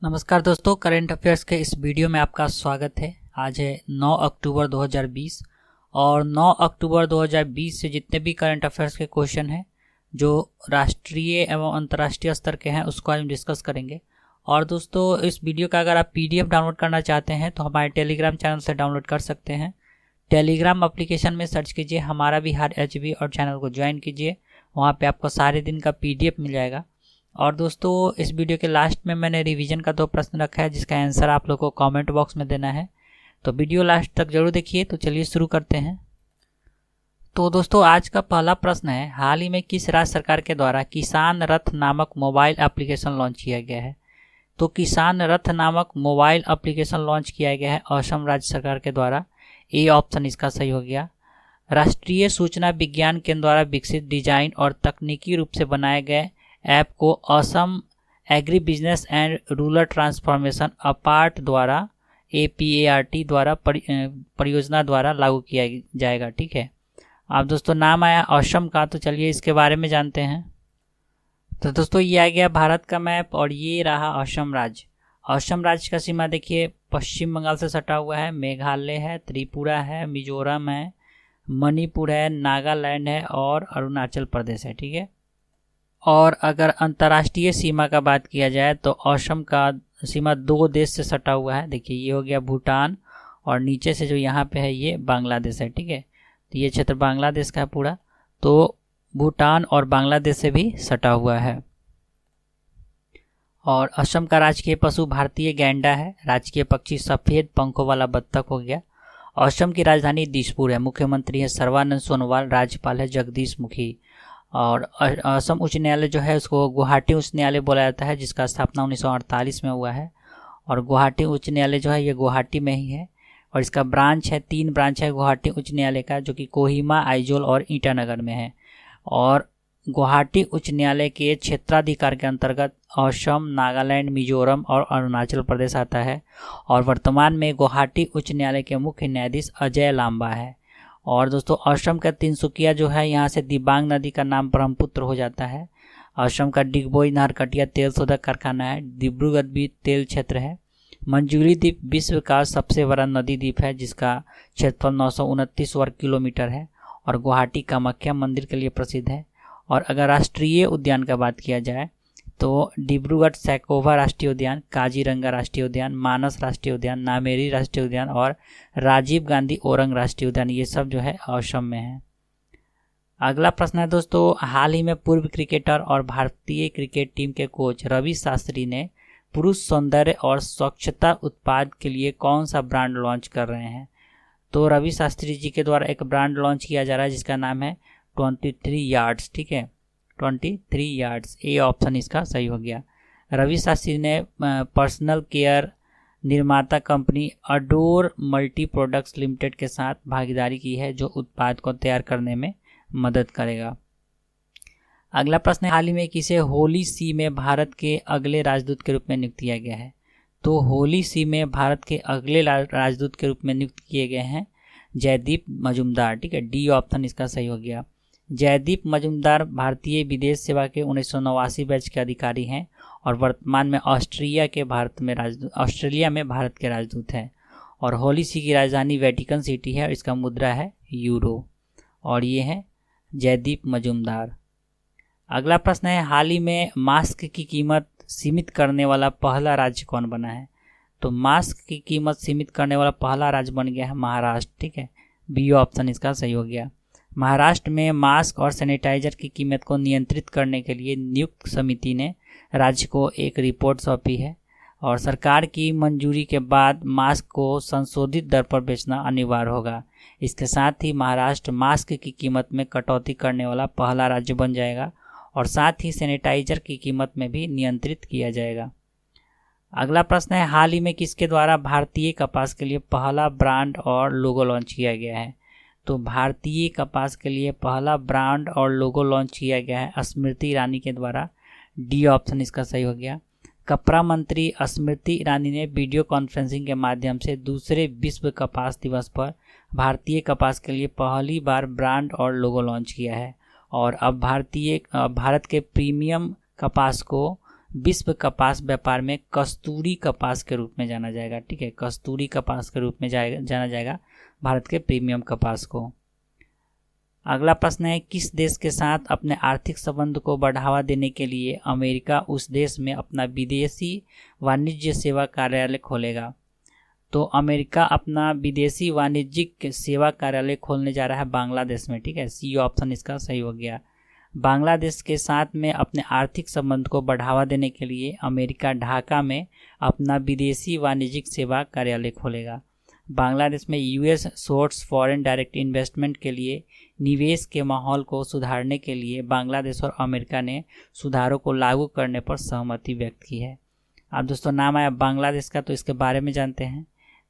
नमस्कार दोस्तों, current affairs के इस वीडियो में आपका स्वागत है। आज है 9 अक्टूबर 2020 और 9 अक्टूबर 2020 से जितने भी करंट अफेयर्स के क्वेश्चन हैं जो राष्ट्रीय एवं अंतर्राष्ट्रीय स्तर के हैं उसको आज हम डिस्कस करेंगे। और दोस्तों, इस वीडियो का अगर आप पीडीएफ डाउनलोड करना चाहते हैं तो हमारे टेलीग्राम चैनल से डाउनलोड कर सकते हैं। टेलीग्राम एप्लीकेशन में सर्च कीजिए हमारा बिहार एचबी और चैनल को ज्वाइन कीजिए, वहाँ पे आपको सारे दिन का पीडीएफ मिल जाएगा। और दोस्तों, इस वीडियो के लास्ट में मैंने रिवीजन का 2 प्रश्न रखा है जिसका आंसर आप लोगों को कमेंट बॉक्स में देना है, तो वीडियो लास्ट तक जरूर देखिए। तो चलिए शुरू करते हैं। तो दोस्तों, आज का पहला प्रश्न है, हाल ही में किस राज्य सरकार के द्वारा किसान रथ नामक मोबाइल एप्लीकेशन लॉन्च किया गया है? तो किसान रथ नामक मोबाइल एप्लीकेशन लॉन्च किया गया है असम राज्य सरकार के द्वारा। ए ऑप्शन इसका सही हो गया। राष्ट्रीय सूचना विज्ञान केंद्र द्वारा विकसित, डिजाइन और तकनीकी रूप से बनाए गए ऐप को Assam agri business and rural transformation apart द्वारा APART द्वारा परियोजना द्वारा लागू किया जाएगा। ठीक है, अब दोस्तों नाम आया असम का, तो चलिए इसके बारे में जानते हैं। तो दोस्तों, ये आ गया भारत का मैप और ये रहा असम राज्य। असम राज्य का सीमा देखिए पश्चिम बंगाल से सटा हुआ है, मेघालय है, त्रिपुरा है, मिजोरम है, मणिपुर है, नागालैंड है और अरुणाचल प्रदेश है। ठीक है, और अगर अंतर्राष्ट्रीय सीमा का बात किया जाए तो असम का सीमा 2 देश से सटा हुआ है। देखिए ये हो गया भूटान और नीचे से जो यहाँ पे है ये बांग्लादेश है। ठीक है, तो ये क्षेत्र बांग्लादेश का है पूरा, तो भूटान और बांग्लादेश से भी सटा हुआ है। और असम का राजकीय पशु भारतीय गैंडा है, राजकीय पक्षी सफ़ेद पंखों वाला बत्तख हो गया। असम की राजधानी दिसपुर है, मुख्यमंत्री है सर्बानंद सोनोवाल, राज्यपाल है जगदीश मुखी। और असम उच्च न्यायालय जो है उसको गुवाहाटी उच्च न्यायालय बोला जाता है, जिसका स्थापना 1948 में हुआ है। और गुवाहाटी उच्च न्यायालय जो है ये गुवाहाटी में ही है और इसका ब्रांच है 3 ब्रांच है गुवाहाटी उच्च न्यायालय का, जो कि कोहिमा, आइजोल और ईटानगर में है। और गुवाहाटी उच्च न्यायालय के क्षेत्राधिकार के अंतर्गत असम, नागालैंड, मिजोरम और अरुणाचल प्रदेश आता है। और वर्तमान में गुवाहाटी उच्च न्यायालय के मुख्य न्यायाधीश अजय लांबा है। और दोस्तों, असम का तिनसुकिया जो है यहाँ से दिबांग नदी का नाम ब्रह्मपुत्र हो जाता है। असम का डिगबोई नाहरकटिया तेल शोधक कारखाना है। डिब्रूगढ़ भी तेल क्षेत्र है। मंजूरी द्वीप विश्व का सबसे बड़ा नदी द्वीप है जिसका क्षेत्रफल 929 वर्ग किलोमीटर है और गुवाहाटी कामाख्या मंदिर के लिए प्रसिद्ध है। और अगर राष्ट्रीय उद्यान का बात किया जाए तो डिब्रूगढ़ सैकोवा राष्ट्रीय उद्यान, काजीरंगा राष्ट्रीय उद्यान, मानस राष्ट्रीय उद्यान, नामेरी राष्ट्रीय उद्यान और राजीव गांधी ओरंग राष्ट्रीय उद्यान, ये सब जो है असम में है। अगला प्रश्न है दोस्तों, हाल ही में पूर्व क्रिकेटर और भारतीय क्रिकेट टीम के कोच रवि शास्त्री ने पुरुष सौंदर्य और स्वच्छता उत्पाद के लिए कौन सा ब्रांड लॉन्च कर रहे हैं? तो रवि शास्त्री जी के द्वारा एक ब्रांड लॉन्च किया जा रहा है जिसका नाम है 23 यार्ड्स। ठीक है, 23 यार्ड्स, ए ऑप्शन इसका सही हो गया। रवि शास्त्री ने पर्सनल केयर निर्माता company adore multi products limited के साथ भागीदारी की है जो उत्पाद को तैयार करने में मदद करेगा। अगला प्रश्न है, हाल ही में किसे होली सी में भारत के अगले राजदूत के रूप में नियुक्त किया गया है? तो होली सी में भारत के अगले राजदूत के रूप में नियुक्त किए गए हैं जयदीप मजूमदार। ठीक है, डी ऑप्शन इसका सही हो गया। जयदीप मजूमदार भारतीय विदेश सेवा के 1989 बैच के अधिकारी हैं और वर्तमान में ऑस्ट्रेलिया में भारत के राजदूत हैं। और होली सी की राजधानी वेटिकन सिटी है और इसका मुद्रा है यूरो। और ये है जयदीप मजूमदार। अगला प्रश्न है, हाल ही में मास्क की कीमत सीमित करने वाला पहला राज्य कौन बना है? तो मास्क की कीमत सीमित करने वाला पहला राज्य बन गया है महाराष्ट्र। ठीक है, बी ऑप्शन इसका सही हो गया। महाराष्ट्र में मास्क और सैनिटाइजर की कीमत को नियंत्रित करने के लिए नियुक्त समिति ने राज्य को एक रिपोर्ट सौंपी है और सरकार की मंजूरी के बाद मास्क को संशोधित दर पर बेचना अनिवार्य होगा। इसके साथ ही महाराष्ट्र मास्क की कीमत में कटौती करने वाला पहला राज्य बन जाएगा और साथ ही सैनिटाइजर की कीमत में भी नियंत्रित किया जाएगा। अगला प्रश्न है, हाल ही में किसके द्वारा भारतीय कपास के लिए पहला ब्रांड और लोगो लॉन्च किया गया है? तो भारतीय कपास के लिए पहला ब्रांड और लोगो लॉन्च किया गया है स्मृति ईरानी के द्वारा। डी ऑप्शन इसका सही हो गया। कपड़ा मंत्री स्मृति ईरानी ने वीडियो कॉन्फ्रेंसिंग के माध्यम से दूसरे विश्व कपास दिवस पर भारतीय कपास के लिए पहली बार ब्रांड और लोगो लॉन्च किया है और अब भारत के प्रीमियम कपास को विश्व कपास व्यापार में कस्तूरी कपास के रूप में जाना जाएगा। ठीक है, कस्तूरी कपास के रूप में जाना जाएगा भारत के प्रीमियम कपास को। अगला प्रश्न है, किस देश के साथ अपने आर्थिक संबंध को बढ़ावा देने के लिए अमेरिका उस देश में अपना विदेशी वाणिज्य सेवा कार्यालय खोलेगा? तो अमेरिका अपना विदेशी वाणिज्यिक सेवा कार्यालय खोलने जा रहा है बांग्लादेश में। ठीक है, सी ऑप्शन इसका सही हो गया। बांग्लादेश के साथ में अपने आर्थिक संबंध को बढ़ावा देने के लिए अमेरिका ढाका में अपना विदेशी वाणिज्यिक सेवा कार्यालय खोलेगा। बांग्लादेश में US source foreign direct investment के लिए निवेश के माहौल को सुधारने के लिए बांग्लादेश और अमेरिका ने सुधारों को लागू करने पर सहमति व्यक्त की है। अब दोस्तों नाम आया बांग्लादेश का, तो इसके बारे में जानते हैं।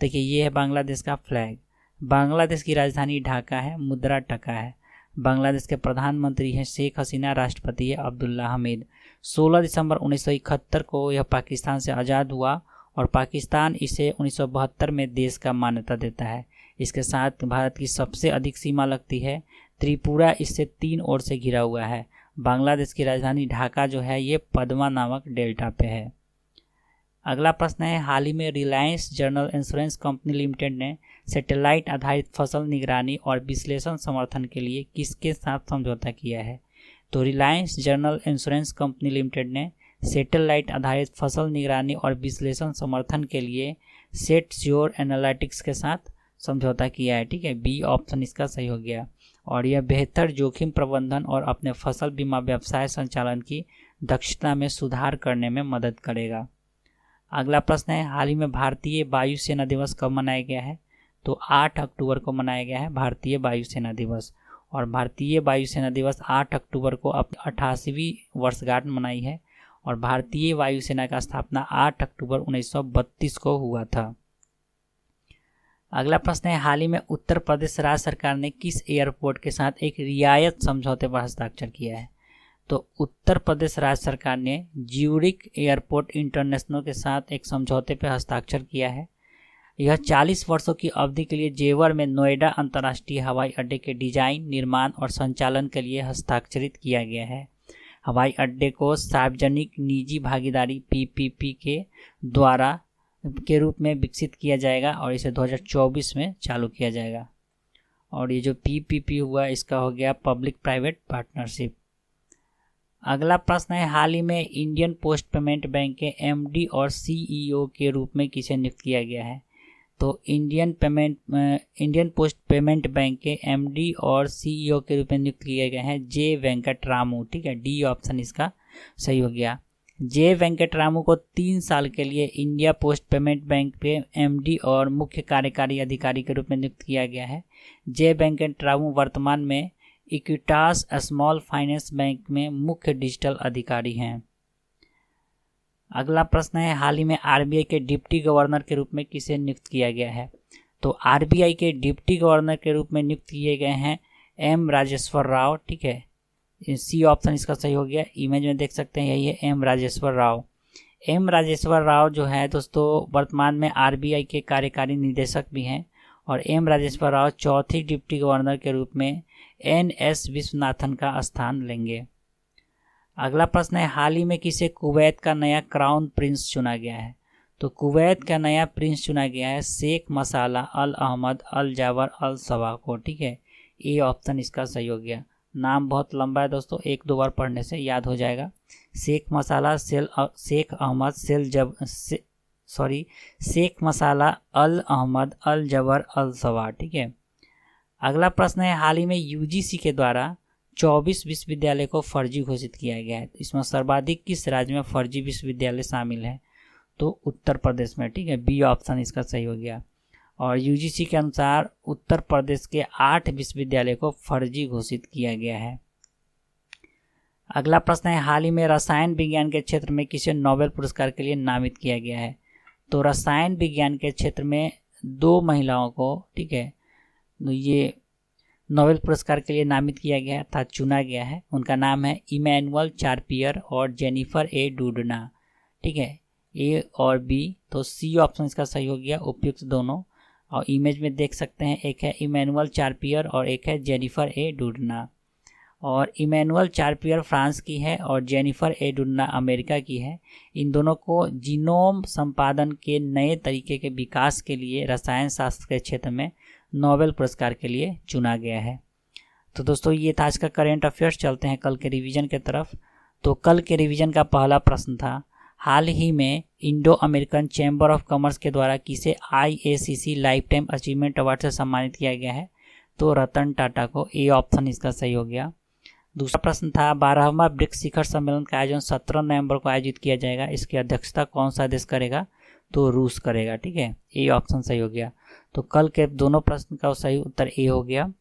देखिए, ये है बांग्लादेश का फ्लैग। बांग्लादेश की राजधानी ढाका है, मुद्रा टका है। बांग्लादेश के प्रधानमंत्री हैं शेख हसीना, राष्ट्रपति है अब्दुल्ला हमीद। 16 दिसंबर 1971 को यह पाकिस्तान से आज़ाद हुआ और पाकिस्तान इसे 1972 में देश का मान्यता देता है। इसके साथ भारत की सबसे अधिक सीमा लगती है। त्रिपुरा इससे 3 ओर से घिरा हुआ है। बांग्लादेश की राजधानी ढाका जो है ये पद्मा नामक डेल्टा पे है। अगला प्रश्न है, हाल ही में Reliance general insurance company limited ने सैटेलाइट आधारित फसल निगरानी और विश्लेषण समर्थन के लिए किसके साथ समझौता किया है? तो Reliance general insurance company limited ने सैटेलाइट आधारित फसल निगरानी और विश्लेषण समर्थन के लिए सेटश्योर एनालिटिक्स के साथ समझौता किया है। ठीक है, बी ऑप्शन इसका सही हो गया। और यह बेहतर जोखिम प्रबंधन और अपने फसल बीमा व्यवसाय संचालन की दक्षता में सुधार करने में मदद करेगा। अगला प्रश्न है, हाल ही में भारतीय वायुसेना दिवस कब मनाया गया है? तो 8 अक्टूबर को मनाया गया है भारतीय वायुसेना दिवस। और भारतीय वायुसेना दिवस 8 अक्टूबर को अपनी 88वीं वर्षगांठ मनाई है। और भारतीय वायुसेना का स्थापना 8 अक्टूबर 1932 को हुआ था। अगला प्रश्न है, हाल ही में उत्तर प्रदेश राज्य सरकार ने किस एयरपोर्ट के साथ एक रियायत समझौते पर हस्ताक्षर किया है? तो उत्तर प्रदेश राज्य सरकार ने ज्यूरिख एयरपोर्ट इंटरनेशनल के साथ एक समझौते पर हस्ताक्षर किया है। यह 40 वर्षों की अवधि के लिए जेवर में नोएडा अंतर्राष्ट्रीय हवाई अड्डे के डिजाइन, निर्माण और संचालन के लिए हस्ताक्षरित किया गया है। हवाई अड्डे को सार्वजनिक निजी भागीदारी पीपीपी के द्वारा के रूप में विकसित किया जाएगा और इसे 2024 में चालू किया जाएगा। और ये जो पीपीपी हुआ इसका हो गया पब्लिक प्राइवेट पार्टनरशिप। अगला प्रश्न है, हाल ही में इंडियन पोस्ट पेमेंट बैंक के एमडी और सीईओ के रूप में किसे नियुक्त किया गया है? तो इंडियन पोस्ट पेमेंट बैंक के एमडी और सीईओ के रूप में नियुक्त किए गए हैं जे वेंकटरामू। ठीक है, डी ऑप्शन इसका सही हो गया। जे वेंकटरामू को 3 साल के लिए इंडिया पोस्ट पेमेंट बैंक पे एमडी और मुख्य कार्यकारी अधिकारी के रूप में नियुक्त किया गया है। जे वेंकटरामू वर्तमान में इक्विटास स्मॉल फाइनेंस बैंक में मुख्य डिजिटल अधिकारी हैं। अगला प्रश्न है, हाल ही में आरबीआई के डिप्टी गवर्नर के रूप में किसे नियुक्त किया गया है? तो आरबीआई के डिप्टी गवर्नर के रूप में नियुक्त किए गए हैं एम राजेश्वर राव। ठीक है, सी ऑप्शन इसका सही हो गया। इमेज में देख सकते हैं यही है एम राजेश्वर राव। एम राजेश्वर राव जो है दोस्तों वर्तमान में आरबीआई के कार्यकारी निदेशक भी हैं। और एम राजेश्वर राव चौथी डिप्टी गवर्नर के रूप में एनएस विश्वनाथन का स्थान लेंगे। अगला प्रश्न है, हाल ही में किसे कुवैत का नया क्राउन प्रिंस चुना गया है? तो कुवैत का नया प्रिंस चुना गया है शेख मसाला अल अहमद अल जाबर अल सबा को। ठीक है, ए ऑप्शन इसका सही हो गया। नाम बहुत लंबा है दोस्तों, 1-2 बार पढ़ने से याद हो जाएगा। शेख मसाला शेख अहमद शेख मसाला अल अहमद अल जबर अल सबा। ठीक है, अगला प्रश्न है, हाल ही में यूजीसी के द्वारा 24 विश्वविद्यालय को फर्जी घोषित किया गया है। इसमें सर्वाधिक किस राज्य में फर्जी विश्वविद्यालय शामिल है? तो उत्तर प्रदेश में। ठीक है, बी ऑप्शन इसका सही हो गया। और यूजीसी के अनुसार उत्तर प्रदेश के 8 विश्वविद्यालय को फर्जी घोषित किया गया है। अगला प्रश्न है, हाल ही में रसायन विज्ञान के क्षेत्र में किसे नोबेल पुरस्कार के लिए नामित किया गया है? तो रसायन विज्ञान के क्षेत्र में 2 महिलाओं को, ठीक है, ये नोबेल पुरस्कार के लिए नामित किया गया था, चुना गया है। उनका नाम है इमैनुअल चार्पियर और जेनिफर ए डूडना। ठीक है, ए और बी, तो सी ऑप्शन इसका सही हो गया, उपयुक्त दोनों। और इमेज में देख सकते हैं एक है इमैनुअल चार्पियर और एक है जेनिफर ए डूडना। और इमैनुअल चार्पियर फ्रांस की है और जेनिफर एडुन्ना अमेरिका की है। इन दोनों को जीनोम संपादन के नए तरीके के विकास के लिए रसायन शास्त्र के क्षेत्र में नोबेल पुरस्कार के लिए चुना गया है। तो दोस्तों ये था आज का करेंट अफेयर्स। चलते हैं कल के रिवीजन के तरफ। तो कल के रिवीजन का पहला प्रश्न था, हाल ही में Indo American chamber of commerce के द्वारा किसे IACC life time achievement award से सम्मानित किया गया है? तो रतन टाटा को। ए ऑप्शन इसका सही हो गया। दूसरा प्रश्न था, 12वां ब्रिक्स शिखर सम्मेलन का आयोजन 17 नवंबर को आयोजित किया जाएगा। इसकी अध्यक्षता कौन सा देश करेगा? तो रूस करेगा। ठीक है, ए ऑप्शन सही हो गया। तो कल के दोनों प्रश्न का सही उत्तर ए हो गया।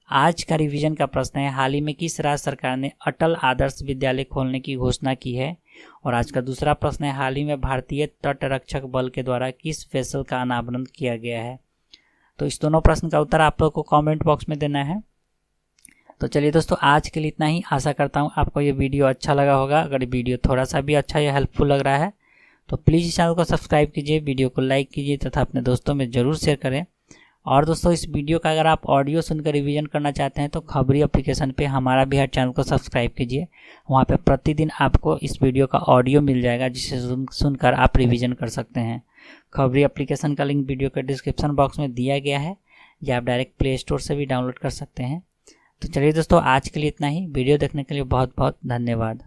आज का रिवीजन का प्रश्न है, हाल ही में किस राज्य सरकार ने अटल आदर्श विद्यालय खोलने की घोषणा की है? और आज का दूसरा प्रश्न है, हाल ही में भारतीय तटरक्षक बल के द्वारा किस वेसल का अनावरण किया गया है? तो इस दोनों प्रश्न का उत्तर आप लोग को कमेंट बॉक्स में देना है। तो चलिए दोस्तों, आज के लिए इतना ही। आशा करता हूँ आपको ये वीडियो अच्छा लगा होगा। अगर वीडियो थोड़ा सा भी अच्छा या हेल्पफुल लग रहा है तो प्लीज़ इस चैनल को सब्सक्राइब कीजिए, वीडियो को लाइक कीजिए तथा अपने दोस्तों में ज़रूर शेयर करें। और दोस्तों, इस वीडियो का अगर आप ऑडियो सुनकर रिवीजन करना चाहते हैं तो खबरी एप्लीकेशन पे हमारा भी हर चैनल को सब्सक्राइब कीजिए। वहाँ पे प्रतिदिन आपको इस वीडियो का ऑडियो मिल जाएगा, जिसे सुनकर आप रिवीजन कर सकते हैं। खबरी एप्लीकेशन का लिंक वीडियो के डिस्क्रिप्शन बॉक्स में दिया गया है, या आप डायरेक्ट प्ले स्टोर से भी डाउनलोड कर सकते हैं। तो चलिए दोस्तों, आज के लिए इतना ही। वीडियो देखने के लिए बहुत बहुत धन्यवाद।